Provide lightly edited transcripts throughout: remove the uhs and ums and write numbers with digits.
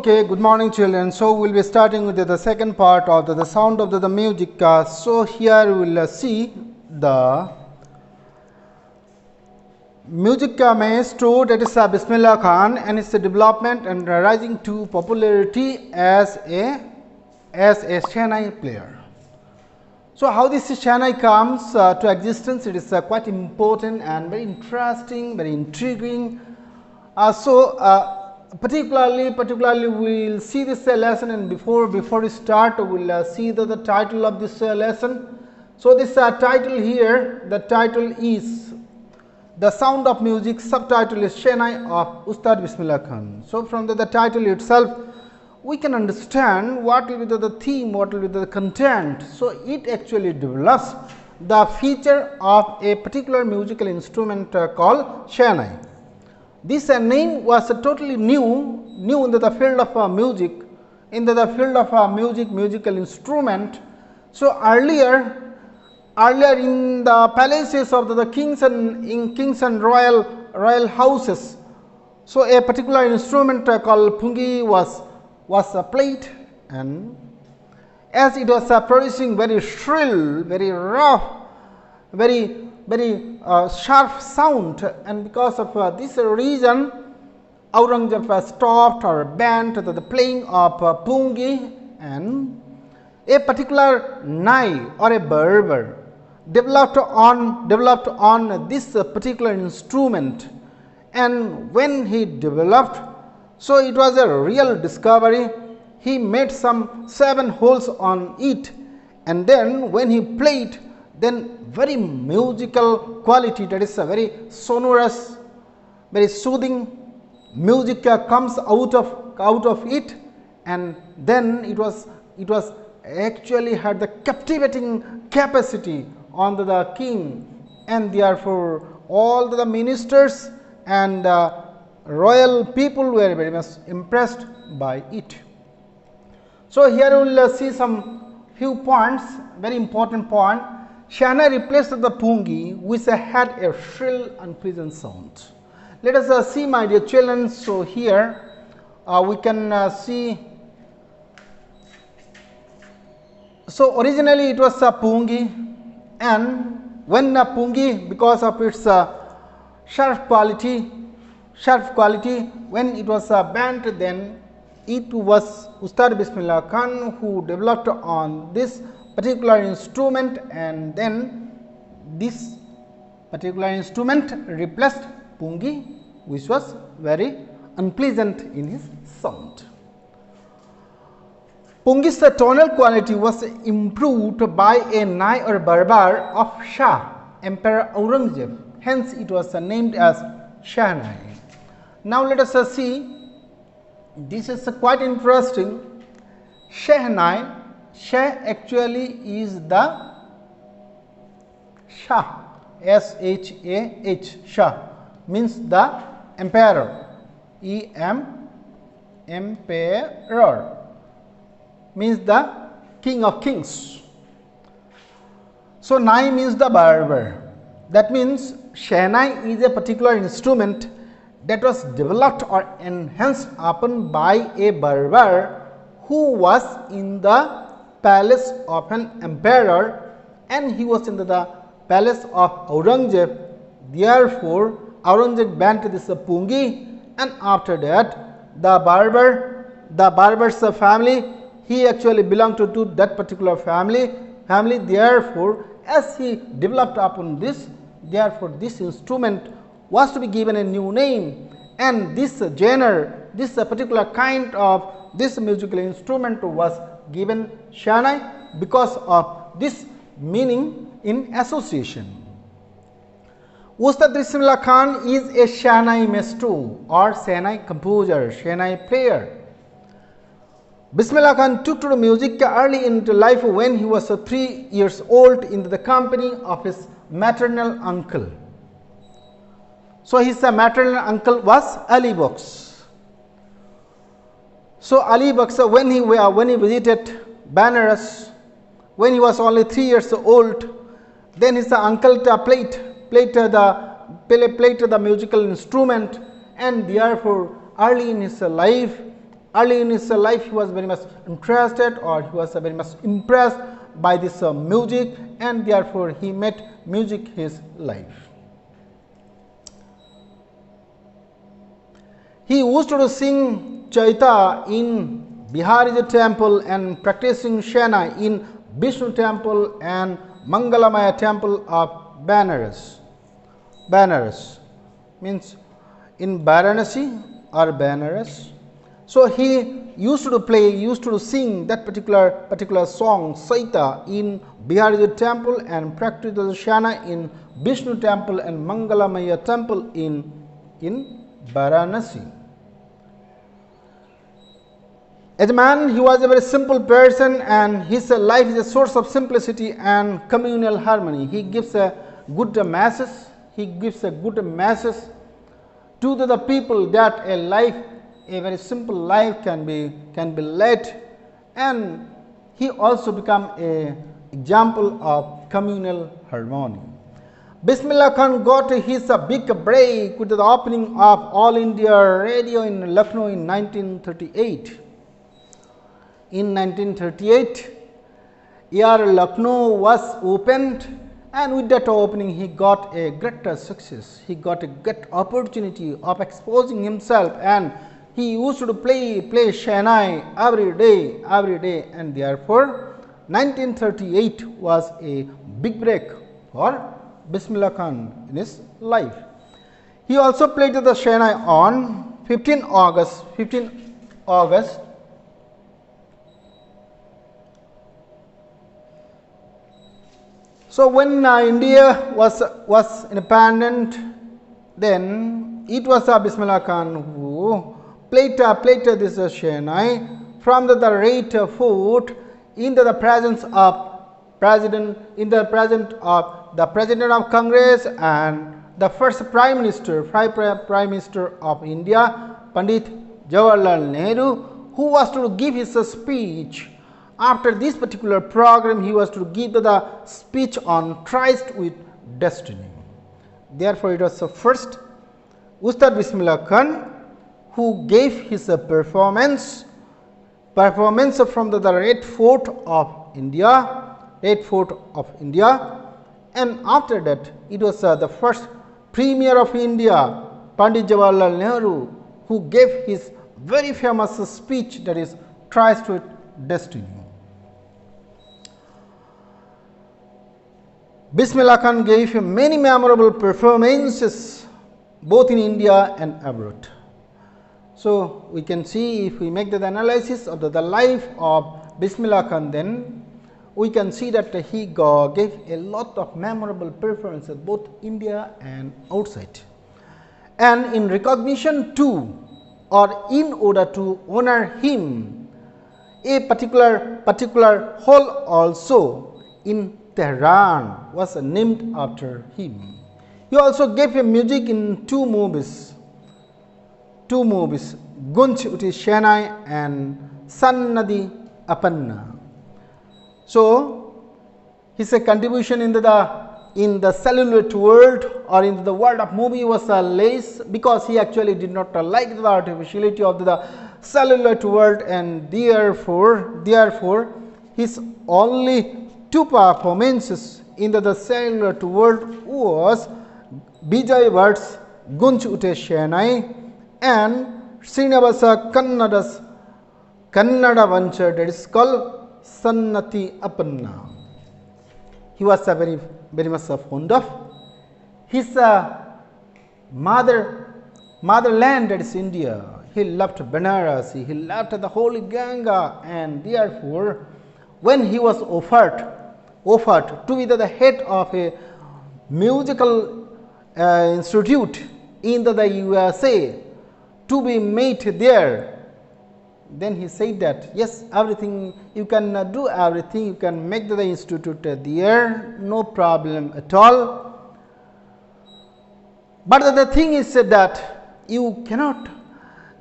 Okay, good morning children. So, we will be starting with the second part of the sound of the music. So, here we will see the music maestro, that is Bismillah Khan, and its development and rising to popularity as a Shehnai player. So, how this Shehnai comes to existence, it is quite important and very interesting, very intriguing. Particularly we will see this lesson, and before we start we will see the title of this lesson. So, this title here, the title is The Sound of Music, subtitle is Shehnai of Ustad Bismillah Khan. So, from the title itself we can understand what will be the theme, what will be the content. So, it actually develops the feature of a particular musical instrument called Shehnai. This name was totally new in the field of music, in the field of musical instrument. So, earlier in the palaces of the kings and royal houses, so a particular instrument called pungi was played, and as it was producing very shrill, very rough, very sharp sound, and because of this reason Aurangzeb stopped or banned the playing of pungi, and a particular Nai or a Berber developed on this particular instrument. And when he developed, so it was a real discovery. He made some 7 holes on it, and then when he played, then very musical quality, that is a very sonorous, very soothing music comes out of it, and then it was actually had the captivating capacity on the king, and therefore all the ministers and royal people were very much impressed by it. So, here we will see some few points, very important point. Shehnai replaced the pungi, which had a shrill unpleasant sound. Let us see, my dear children. So, here we can see. So, originally it was a pungi, and when a pungi, because of its sharp quality, when it was banned, then it was Ustad Bismillah Khan who developed on this particular instrument, and then this particular instrument replaced pungi, which was very unpleasant in his sound. Pungi's tonal quality was improved by a Nai or Berber of Shah, Emperor Aurangzeb, hence it was named as Shehnai. Now, let us see, this is quite interesting. Shehnai, Shah actually is the Shah, S-H-A-H, Shah means the emperor, emperor means the king of kings. So, Nai means the Berber. That means Shehnai is a particular instrument that was developed or enhanced upon by a Berber who was in the palace of an emperor, and he was in the palace of Aurangzeb. Therefore, Aurangzeb banned this pungi, and after that the Berber's family, he actually belonged to that particular family. Therefore, as he developed upon this, therefore this instrument was to be given a new name, and this genre, this particular kind of this musical instrument was given Shehnai because of this meaning in association. Ustad Bismillah Khan is a Shehnai maestro or Shehnai composer, Shehnai player. Bismillah Khan took to the music early into life when he was 3 years old in the company of his maternal uncle. So, his maternal uncle was Ali Bux. So, Ali Bux, when he visited Banaras, when he was only 3 years old, then his uncle played the musical instrument, and therefore early in his life early in his life he was very much interested, or he was very much impressed by this music, and therefore he made music his life. He used to sing Chaita in Bihariji temple and practicing Shena in Vishnu temple and Mangalamaya temple of Banaras. Banaras means in Varanasi or Banaras. So he used to sing that particular song Saita in Bihariji temple and practice Shana in Vishnu temple and Mangalamaya temple in Varanasi. As a man, he was a very simple person, and his life is a source of simplicity and communal harmony. He gives a good message. He gives a good message to the people that a very simple life can be led, and he also become a example of communal harmony. Bismillah Khan got his big break with the opening of All India Radio in Lucknow in 1938. In 1938, Air Lucknow was opened, and with that opening he got a great success. He got a great opportunity of exposing himself, and he used to play Shehnai every day, and therefore 1938 was a big break for Bismillah Khan in his life. He also played the Shehnai on 15 August. So when India was independent, then it was Bismillah Khan who played this Shehnai from the Red Fort into the presence of the President of Congress and the first Prime Minister of India, Pandit Jawaharlal Nehru, who was to give his speech. After this particular program, he was to give the speech on Trust with Destiny. Therefore, it was the first Ustad Bismillah Khan who gave his performance from the Red Fort of India, and after that, it was the first Premier of India, Pandit Jawaharlal Nehru, who gave his very famous speech, that is Trust with Destiny. Bismillah Khan gave many memorable performances both in India and abroad. So we can see, if we make the analysis of the life of Bismillah Khan, then we can see that he gave a lot of memorable performances both India and outside. And in recognition to, or in order to honor him, a particular hall also in Tehran was named after him. He also gave music in two movies, Gunj Uti Shehnai and Sannadi Apanna. So his contribution in the celluloid world or in the world of movie was less, because he actually did not like the artificiality of the celluloid world, and therefore his only two performances in the celluloid world was Vijay Bhatt's Gunj Ute Shehnai and Srinivasa Kannada's Kannada venture, that is called Sannati Apanna. He was very much fond of his motherland, that is India. He loved Benares, he loved the holy Ganga, and therefore when he was offered to be the head of a musical institute in the USA, to be made there, then he said that yes, everything you can do, everything you can make the institute there, no problem at all. But the thing is that you cannot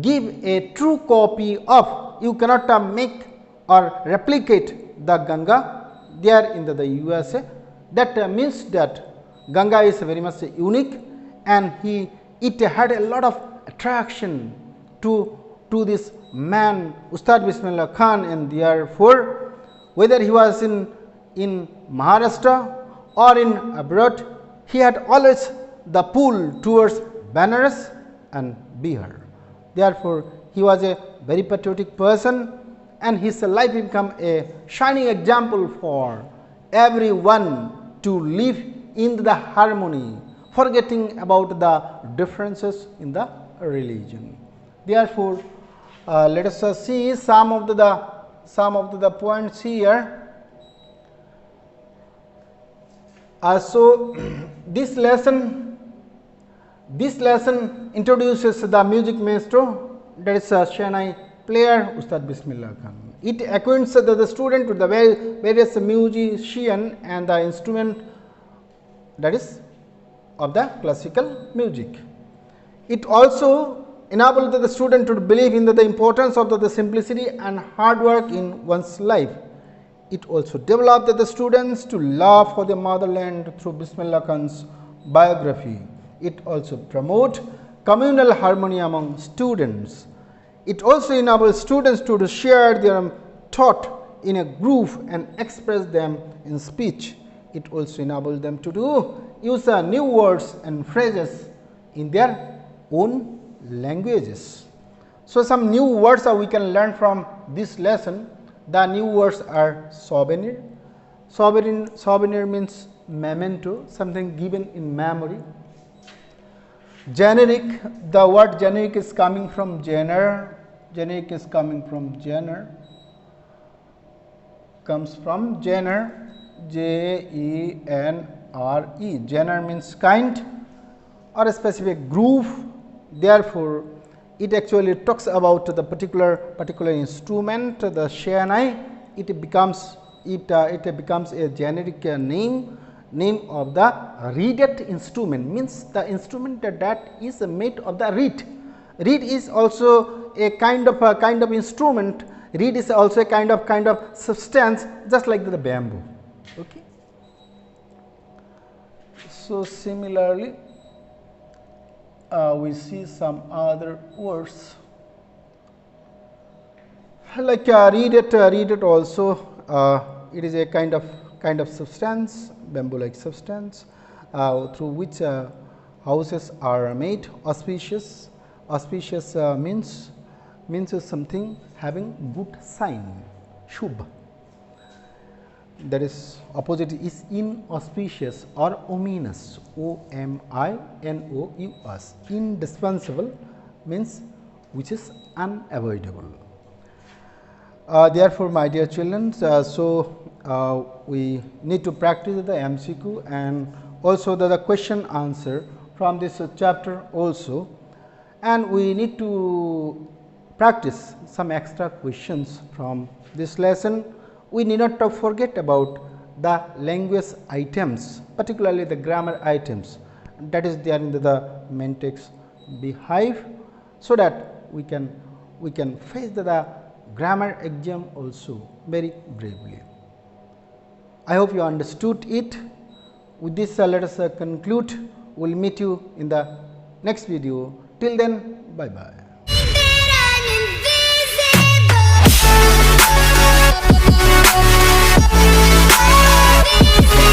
give a true copy of, you cannot make or replicate the Ganga there in the USA. That means that Ganga is very much unique, and it had a lot of attraction to this man Ustad Bismillah Khan, and therefore whether he was in Maharashtra or in abroad, he had always the pull towards Banaras and Bihar. Therefore, he was a very patriotic person, and his life became a shining example for everyone to live in the harmony, forgetting about the differences in the religion. Therefore, let us see some of the points here. So this lesson introduces the music maestro, that is Shehnai player Ustad Bismillah Khan. It acquaints the student with the various musician and the instrument, that is of the classical music. It also enables the student to believe in the importance of the simplicity and hard work in one's life. It also developed the students to love for the motherland through Bismillah Khan's biography. It also promotes communal harmony among students. It also enables students to share their thought in a group and express them in speech. It also enables them to use new words and phrases in their own languages. So, some new words we can learn from this lesson. The new words are souvenir. Souvenir means memento, something given in memory. Generic, the word generic is coming from genre. Generic is coming from genre. Comes from genre, J-E-N-R-E. Genre means kind or a specific group. Therefore, it actually talks about the particular instrument, the Shehnai. It becomes a generic name of the reeded instrument, means the instrument that is made of the reed. Reed is also a kind of instrument. Reed is also a kind of substance, just like the bamboo. Okay. So similarly, we see some other words like reeded also. It is a kind of substance, bamboo like substance, through which houses are made. Auspicious means something having good sign, shubh. That is opposite is inauspicious or ominous, O-M-I-N-O-U-S. Indispensable means which is unavoidable. Therefore, my dear children, we need to practice the MCQ and also the question answer from this chapter also, and we need to practice some extra questions from this lesson. We need not to forget about the language items, particularly the grammar items, that is there in the main text behive, so that we can face the grammar exam also very bravely. I hope you understood it. With this, let us conclude. We will meet you in the next video. Till then, bye bye. Invisible.